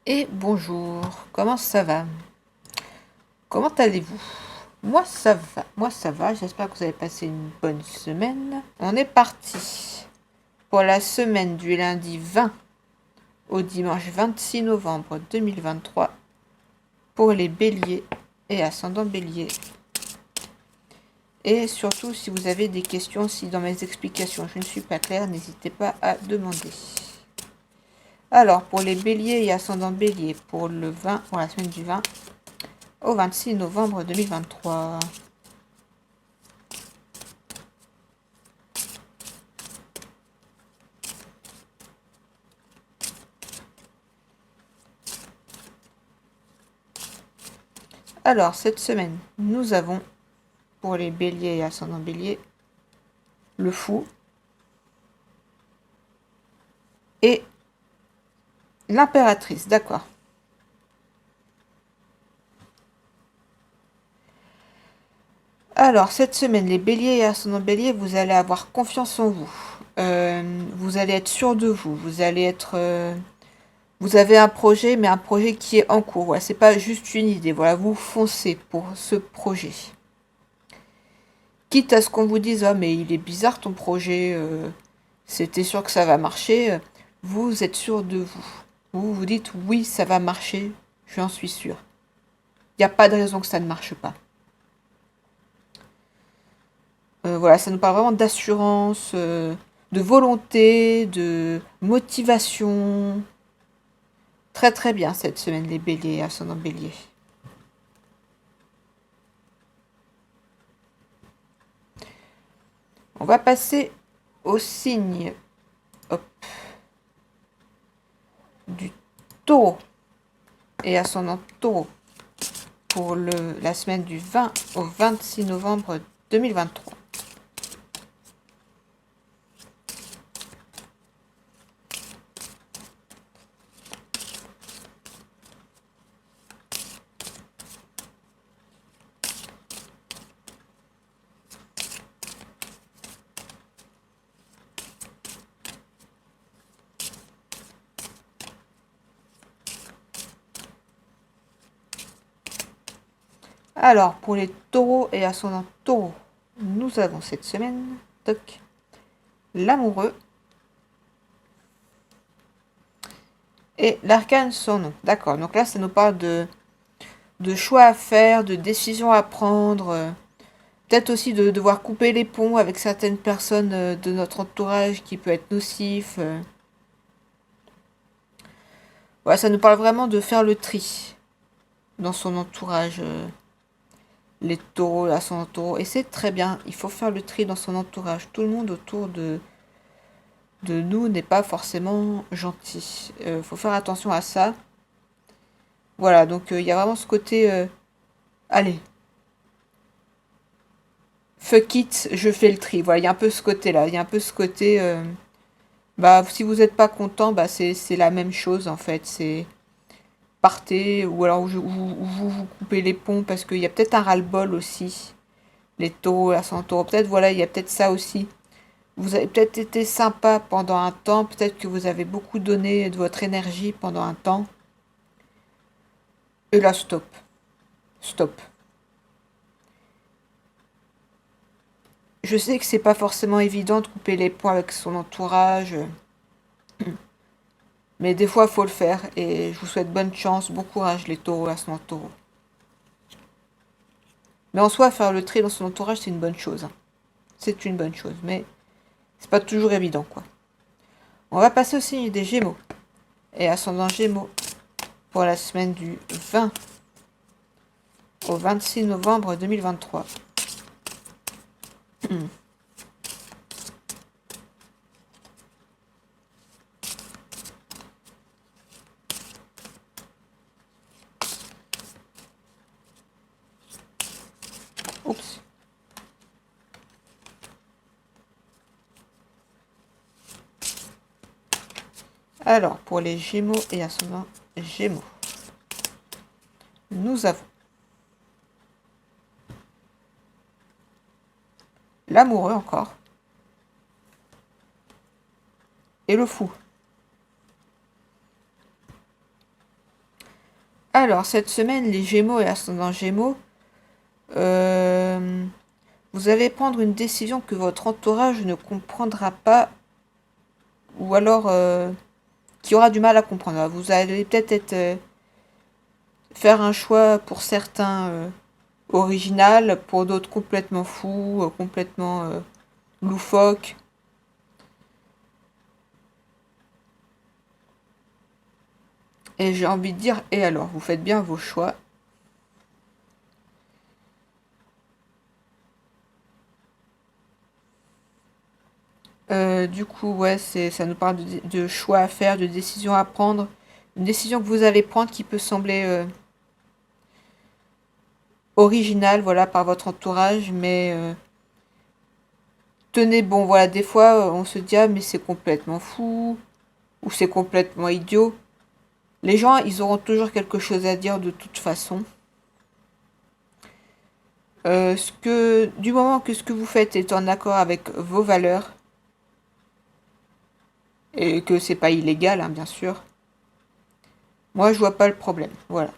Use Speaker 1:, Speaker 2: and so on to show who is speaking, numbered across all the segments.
Speaker 1: Et bonjour, comment ça va? Comment allez-vous? Moi ça va, j'espère que vous avez passé une bonne semaine. On est parti pour la semaine du lundi 20 au dimanche 26 novembre 2023 pour les béliers et ascendants béliers. Et surtout, si vous avez des questions, si dans mes explications je ne suis pas claire, n'hésitez pas à demander. Alors, pour les béliers et ascendants béliers, pour le 20, pour la semaine du 20 au 26 novembre 2023. Alors, cette semaine, nous avons, pour les béliers et ascendants béliers, le fou et l'impératrice, d'accord. Alors, cette semaine, les béliers et ascendants béliers, vous allez avoir confiance en vous. Vous allez être sûr de vous. Vous allez être... vous avez un projet, mais un projet qui est en cours. Voilà, c'est pas juste une idée. Voilà, vous foncez pour ce projet. Quitte à ce qu'on vous dise, ah mais il est bizarre ton projet, c'était sûr que ça va marcher, vous êtes sûr de vous. Vous vous dites, oui, ça va marcher, j'en suis sûr. Il n'y a pas de raison que ça ne marche pas. Voilà, ça nous parle vraiment d'assurance, de volonté, de motivation. Très très bien cette semaine, les béliers, ascendant bélier. On va passer au signe, hop, du taureau et ascendant taureau pour la semaine du 20 au 26 novembre 2023. Alors, pour les taureaux et ascendants taureaux, nous avons cette semaine, toc, l'amoureux et l'arcane son nom. D'accord, donc là, ça nous parle de choix à faire, de décisions à prendre, peut-être aussi de devoir couper les ponts avec certaines personnes de notre entourage qui peut être nocif. Voilà, ça nous parle vraiment de faire le tri dans son entourage, les taureaux, l'ascendant taureau. Et c'est très bien, il faut faire le tri dans son entourage. Tout le monde autour de nous n'est pas forcément gentil. Faut faire attention à ça. Voilà, donc il y a vraiment ce côté, allez, fuck it, je fais le tri. Voilà, il y a un peu ce côté-là. Il y a un peu ce côté, bah, si vous n'êtes pas content, bah, c'est la même chose en fait. C'est partez, ou alors vous coupez les ponts parce qu'il y a peut-être un ras-le-bol aussi. Les taureaux, la centaure, peut-être, voilà, il y a peut-être ça aussi. Vous avez peut-être été sympa pendant un temps, peut-être que vous avez beaucoup donné de votre énergie pendant un temps. Et là, stop. Stop. Je sais que c'est pas forcément évident de couper les ponts avec son entourage, mais des fois, il faut le faire. Et je vous souhaite bonne chance, bon courage, les taureaux à son taureau. Mais en soi, faire le tri dans son entourage, c'est une bonne chose, hein. C'est une bonne chose, mais c'est pas toujours évident, quoi. On va passer au signe des Gémeaux. Et ascendant Gémeaux pour la semaine du 20 au 26 novembre 2023. Oups. Alors, pour les Gémeaux et ascendant Gémeaux, nous avons l'amoureux encore et le fou. Alors, cette semaine, les Gémeaux et ascendant Gémeaux, euh, vous allez prendre une décision que votre entourage ne comprendra pas, ou alors qui aura du mal à comprendre. Vous allez peut-être faire un choix pour certains original, pour d'autres complètement fou, complètement loufoque. Et j'ai envie de dire, et alors, vous faites bien vos choix. Du coup, ouais, ça nous parle de choix à faire, de décisions à prendre. Une décision que vous allez prendre qui peut sembler originale, voilà, par votre entourage, mais tenez bon, voilà, des fois, on se dit, ah, mais c'est complètement fou, ou c'est complètement idiot. Les gens, ils auront toujours quelque chose à dire de toute façon. Du moment que ce que vous faites est en accord avec vos valeurs, et que c'est pas illégal, hein, bien sûr, moi, je vois pas le problème. Voilà.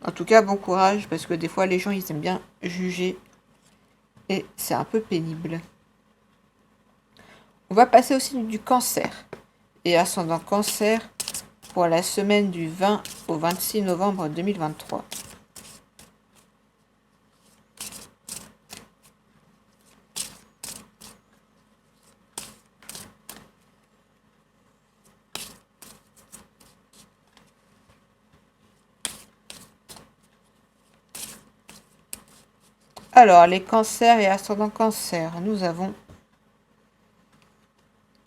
Speaker 1: En tout cas, bon courage, parce que des fois, les gens, ils aiment bien juger, et c'est un peu pénible. On va passer aussi du cancer. Et ascendant cancer pour la semaine du 20 au 26 novembre 2023. Alors, les cancers et ascendant cancer, nous avons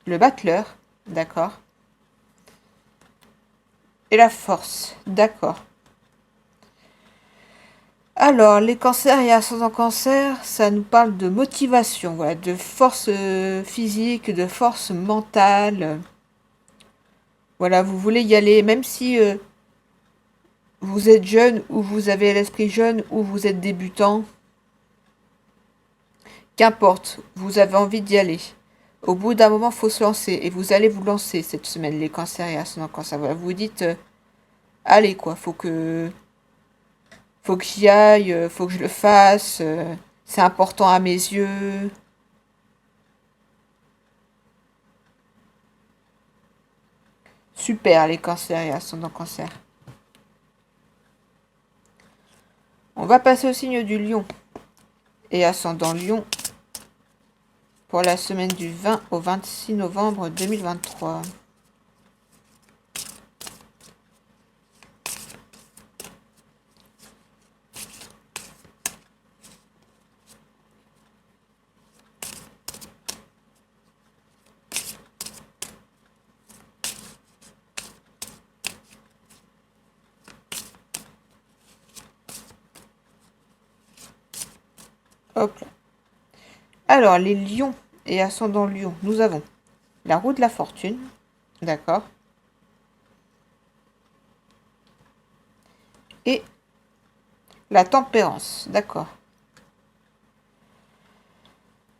Speaker 1: le battleur, d'accord, et la force, d'accord. Alors, les cancers et ascendant cancer, ça nous parle de motivation, voilà, de force physique, de force mentale. Voilà, vous voulez y aller, même si vous êtes jeune, ou vous avez l'esprit jeune, ou vous êtes débutant. Qu'importe, vous avez envie d'y aller. Au bout d'un moment, il faut se lancer. Et vous allez vous lancer cette semaine, les cancers et ascendant cancer. Voilà, vous vous dites, allez quoi, faut que j'y aille, faut que je le fasse. C'est important à mes yeux. Super, les cancers et ascendant cancer. On va passer au signe du lion et ascendant lion pour la semaine du 20 au 26 novembre 2023. Hop là. Alors, les lions et ascendant lion, nous avons la roue de la fortune, d'accord, et la tempérance, d'accord.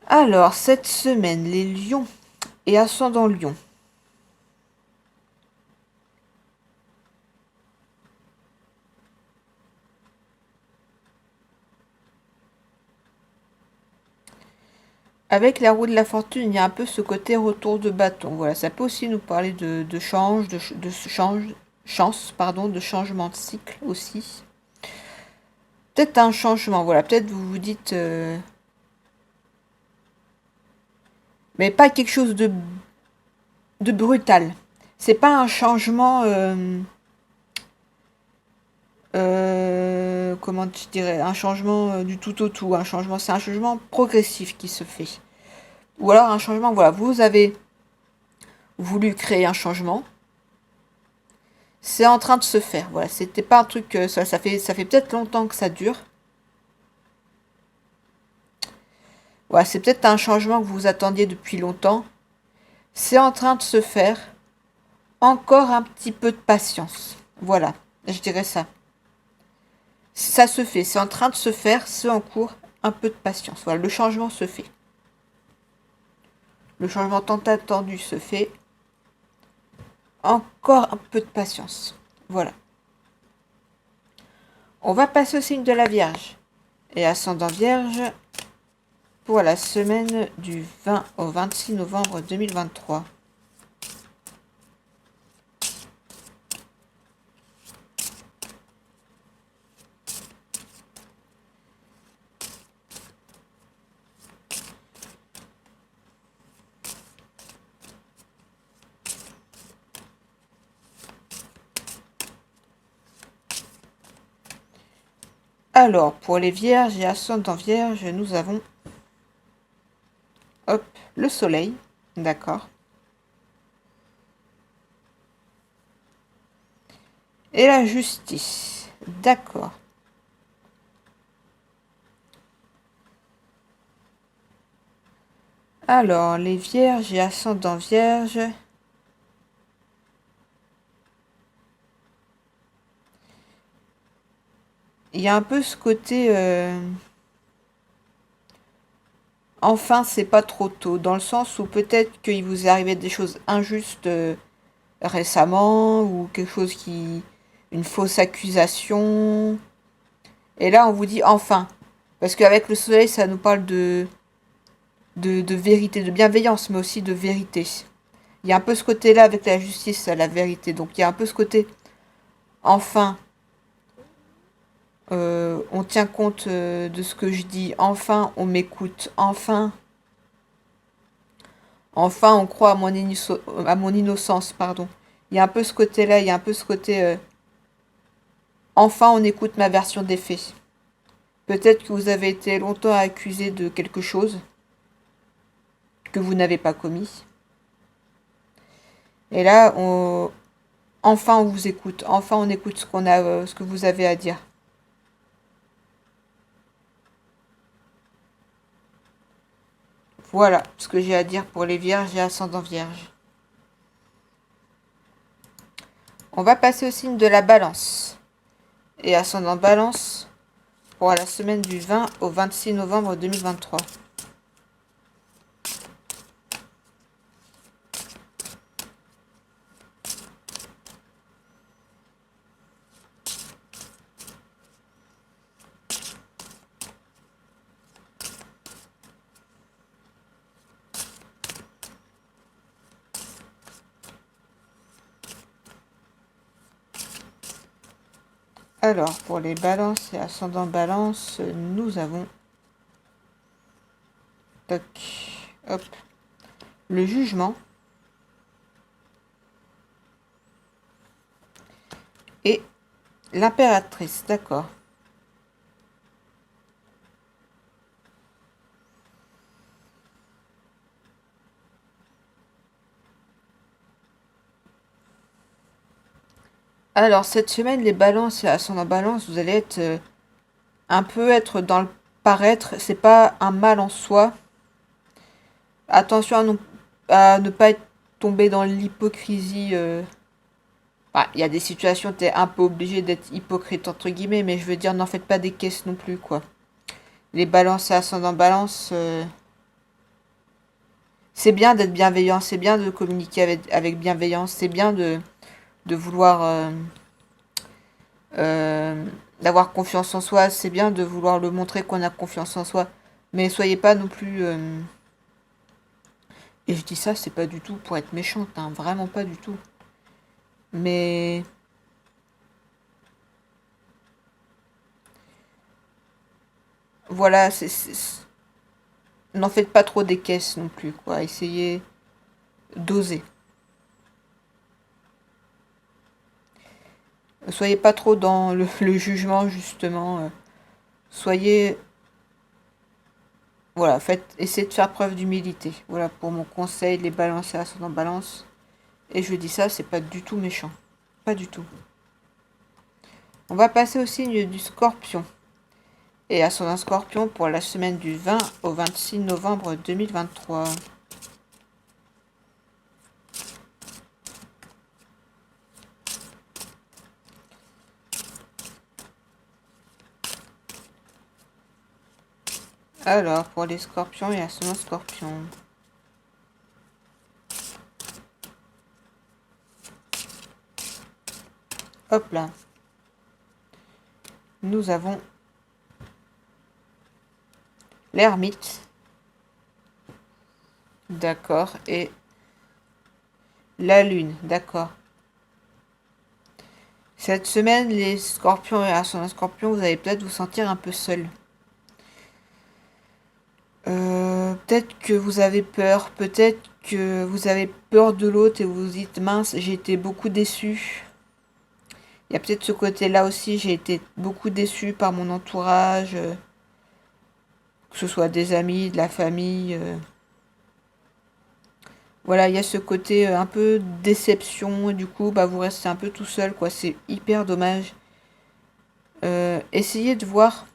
Speaker 1: Alors, cette semaine, les lions et ascendant lion. Avec la roue de la fortune, il y a un peu ce côté retour de bâton. Voilà, ça peut aussi nous parler de change, chance, pardon, de changement de cycle aussi. Peut-être un changement, voilà, peut-être vous vous dites, mais pas quelque chose de brutal. C'est pas un changement, comment je dirais, un changement du tout au tout. Un changement, c'est un changement progressif qui se fait. Ou alors un changement, voilà, vous avez voulu créer un changement, c'est en train de se faire. Voilà, c'était pas un truc, ça fait peut-être longtemps que ça dure. Voilà, c'est peut-être un changement que vous attendiez depuis longtemps. C'est en train de se faire. Encore un petit peu de patience. Voilà, je dirais ça. Ça se fait, c'est en train de se faire, c'est en cours. Un peu de patience. Voilà, le changement se fait. Le changement tant attendu se fait. Encore un peu de patience. Voilà. On va passer au signe de la Vierge et ascendant Vierge pour la semaine du 20 au 26 novembre 2023. Alors, pour les Vierges et ascendant Vierge, nous avons hop, le Soleil, d'accord. Et la Justice, d'accord. Alors, les Vierges et ascendant Vierge. Il y a un peu ce côté... enfin, c'est pas trop tôt, dans le sens où peut-être qu'il vous est arrivé des choses injustes récemment, ou quelque chose qui... une fausse accusation. Et là, on vous dit enfin. Parce qu'avec le soleil, ça nous parle de vérité, de bienveillance, mais aussi de vérité. Il y a un peu ce côté-là avec la justice, la vérité. Donc il y a un peu ce côté, enfin, on tient compte de ce que je dis, enfin, on m'écoute, enfin, enfin, on croit à mon innocence, pardon. Il y a un peu ce côté-là, il y a un peu ce côté, enfin, on écoute ma version des faits. Peut-être que vous avez été longtemps accusé de quelque chose que vous n'avez pas commis. Et là, enfin, on vous écoute. Enfin, on écoute ce que vous avez à dire. Voilà ce que j'ai à dire pour les vierges et ascendant vierge. On va passer au signe de la balance. Et ascendant balance pour la semaine du 20 au 26 novembre 2023. Alors, pour les balances et ascendant balance, nous avons... Toc, hop, le jugement et l'impératrice, d'accord. Alors, cette semaine, les balances et ascendant balance, vous allez être un peu être dans le paraître. C'est pas un mal en soi. Attention à ne pas être tombé dans l'hypocrisie. Il y a des situations où tu es un peu obligé d'être hypocrite, entre guillemets, mais je veux dire, n'en faites pas des caisses non plus, quoi. Les balances et ascendant balance, c'est bien d'être bienveillant, c'est bien de communiquer avec bienveillance, c'est bien de vouloir... d'avoir confiance en soi, c'est bien de vouloir le montrer qu'on a confiance en soi. Mais soyez pas non plus... Et je dis ça, c'est pas du tout pour être méchante, hein, vraiment pas du tout. Mais voilà, n'en faites pas trop des caisses non plus, quoi. Essayez d'oser. Soyez pas trop dans le jugement, justement. Soyez... Voilà, essayez de faire preuve d'humilité. Voilà, pour mon conseil, les balances et ascendant balance. Et je dis ça, c'est pas du tout méchant. Pas du tout. On va passer au signe du scorpion. Et ascendant scorpion pour la semaine du 20 au 26 novembre 2023. Alors, pour les scorpions et ascendant scorpion. Hop là. nous avons l'ermite. D'accord. Et la lune. D'accord. Cette semaine, les scorpions et ascendant scorpion, vous allez peut-être vous sentir un peu seul. Peut-être que vous avez peur. Peut-être que vous avez peur de l'autre et vous vous dites, mince, j'ai été beaucoup déçu. Il y a peut-être ce côté-là aussi, j'ai été beaucoup déçu par mon entourage, que ce soit des amis, de la famille. Voilà, il y a ce côté un peu déception, et du coup, bah, vous restez un peu tout seul, quoi. C'est hyper dommage. Essayez de voir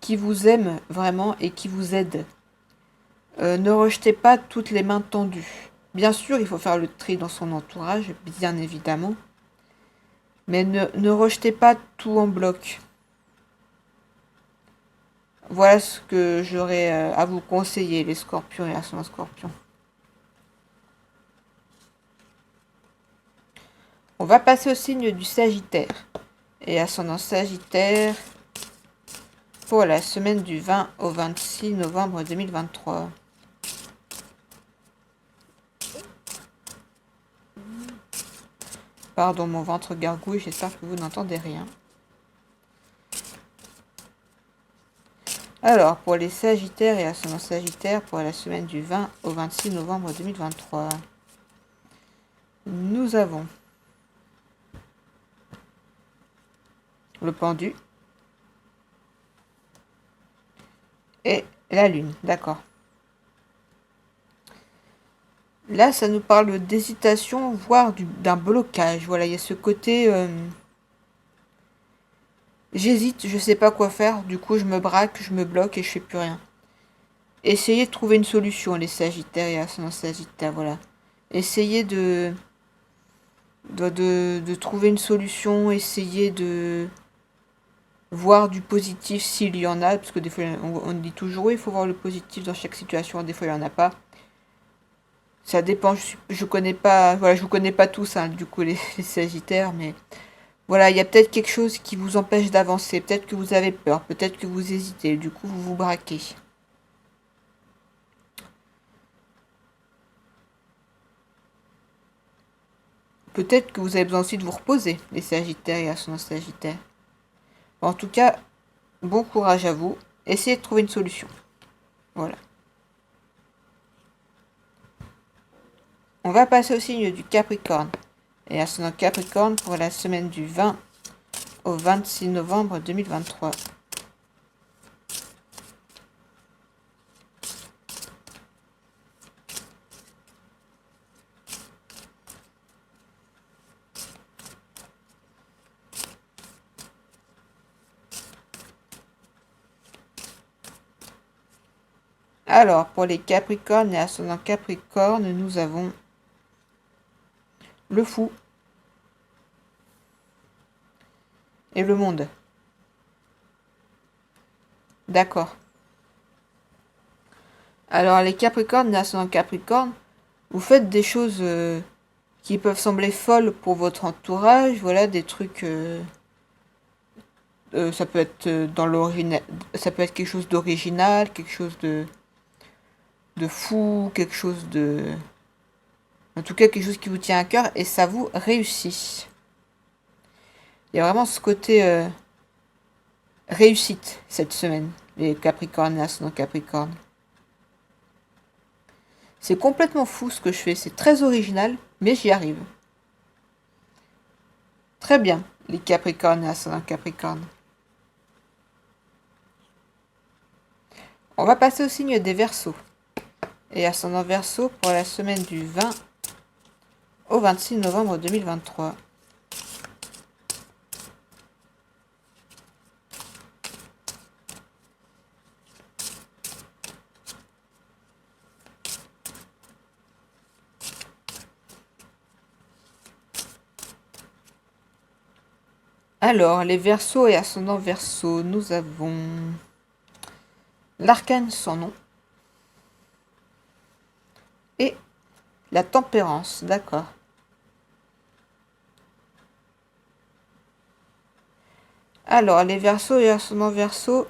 Speaker 1: qui vous aime vraiment et qui vous aide. Ne rejetez pas toutes les mains tendues. Bien sûr, il faut faire le tri dans son entourage, bien évidemment. Mais ne rejetez pas tout en bloc. Voilà ce que j'aurais à vous conseiller, les scorpions et ascendant scorpion. On va passer au signe du Sagittaire. Et ascendant Sagittaire pour la semaine du 20 au 26 novembre 2023. Pardon, mon ventre gargouille, j'espère que vous n'entendez rien. Alors, pour les Sagittaires et ascendant Sagittaire pour la semaine du 20 au 26 novembre 2023, nous avons le pendu et la lune, d'accord. Là, ça nous parle d'hésitation, voire d'un blocage. Voilà, il y a ce côté... j'hésite, je sais pas quoi faire, du coup je me braque, je me bloque et je fais plus rien. Essayez de trouver une solution, les Sagittaires et ascendant Sagittaire, voilà. Essayez de trouver une solution, essayez de voir du positif s'il y en a, parce que des fois on dit toujours oui, il faut voir le positif dans chaque situation, des fois il n'y en a pas. Ça dépend, je connais pas, voilà, je vous connais pas tous, hein, du coup les Sagittaires, mais voilà, il y a peut-être quelque chose qui vous empêche d'avancer, peut-être que vous avez peur, peut-être que vous hésitez, du coup vous vous braquez. Peut-être que vous avez besoin aussi de vous reposer, les Sagittaires et ascendant Sagittaire. En tout cas, bon courage à vous, essayez de trouver une solution. Voilà. On va passer au signe du Capricorne. Et ascendant Capricorne pour la semaine du 20 au 26 novembre 2023. Alors, pour les Capricornes et ascendant Capricorne, nous avons le fou et le monde. D'accord. Alors, les Capricornes et ascendant Capricorne, vous faites des choses qui peuvent sembler folles pour votre entourage. Voilà, des trucs... ça peut être dans l'original, ça peut être quelque chose d'original, quelque chose de fou, quelque chose de... En tout cas, quelque chose qui vous tient à cœur et ça vous réussit. Il y a vraiment ce côté réussite cette semaine, les Capricornes et ascendant Capricorne. C'est complètement fou ce que je fais, c'est très original, mais j'y arrive. Très bien, les Capricornes et ascendant Capricorne. On va passer au signe des Verseaux. Et ascendant Verseau pour la semaine du 20 au 26 novembre 2023. Alors, les Verseaux et ascendant Verseau, nous avons l'arcane sans nom et la tempérance, d'accord. Alors, les Verseaux et ascendant Verseau,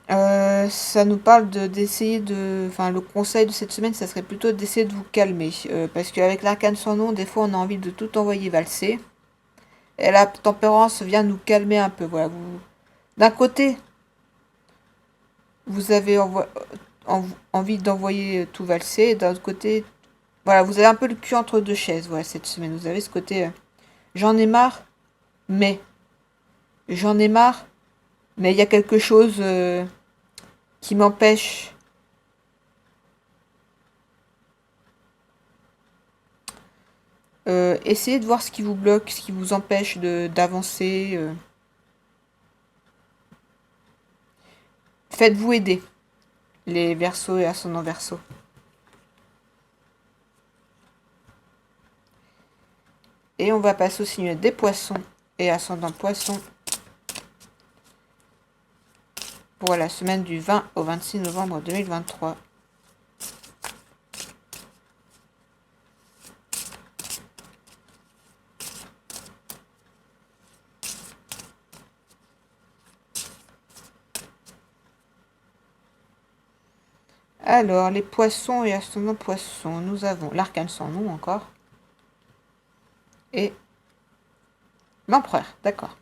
Speaker 1: ça nous parle d'essayer de... Enfin, le conseil de cette semaine, ça serait plutôt d'essayer de vous calmer. Parce qu'avec l'arcane sans nom, des fois, on a envie de tout envoyer valser. Et la tempérance vient nous calmer un peu. Voilà, vous... D'un côté, vous avez envie d'envoyer tout valser. Et d'un autre côté, voilà, vous avez un peu le cul entre deux chaises. Voilà, cette semaine, vous avez ce côté... j'en ai marre, mais... J'en ai marre, mais il y a quelque chose qui m'empêche. Essayez de voir ce qui vous bloque, ce qui vous empêche d'avancer. Faites-vous aider, les Verseaux et ascendant Verseau. Et on va passer au signe des Poissons et ascendant Poissons pour la semaine du 20 au 26 novembre 2023. Alors, les Poissons et ascendant Poissons, nous avons l'arcane sans nom encore. Et l'empereur, d'accord.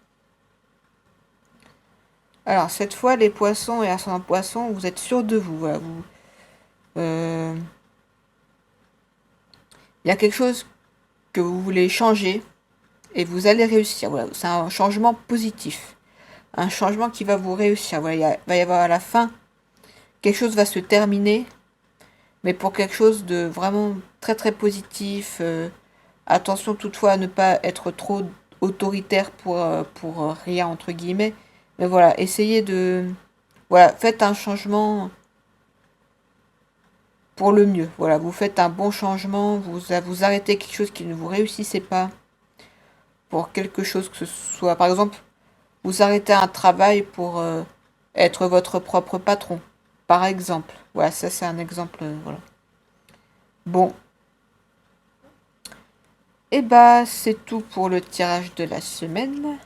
Speaker 1: Alors, cette fois, les Poissons et ascendant Poissons, vous êtes sûrs de vous. Voilà, il y a quelque chose que vous voulez changer et vous allez réussir. Voilà, c'est un changement positif. Un changement qui va vous réussir. Voilà, il va y avoir à la fin, quelque chose va se terminer, mais pour quelque chose de vraiment très très positif. Attention toutefois à ne pas être trop autoritaire pour rien, entre guillemets. Mais voilà, essayez de... Voilà, faites un changement pour le mieux. Voilà, vous faites un bon changement, vous arrêtez quelque chose qui ne vous réussissait pas pour quelque chose que ce soit. Par exemple, vous arrêtez un travail pour être votre propre patron. Par exemple. Voilà, ça c'est un exemple. Voilà. Bon. Et bah, c'est tout pour le tirage de la semaine.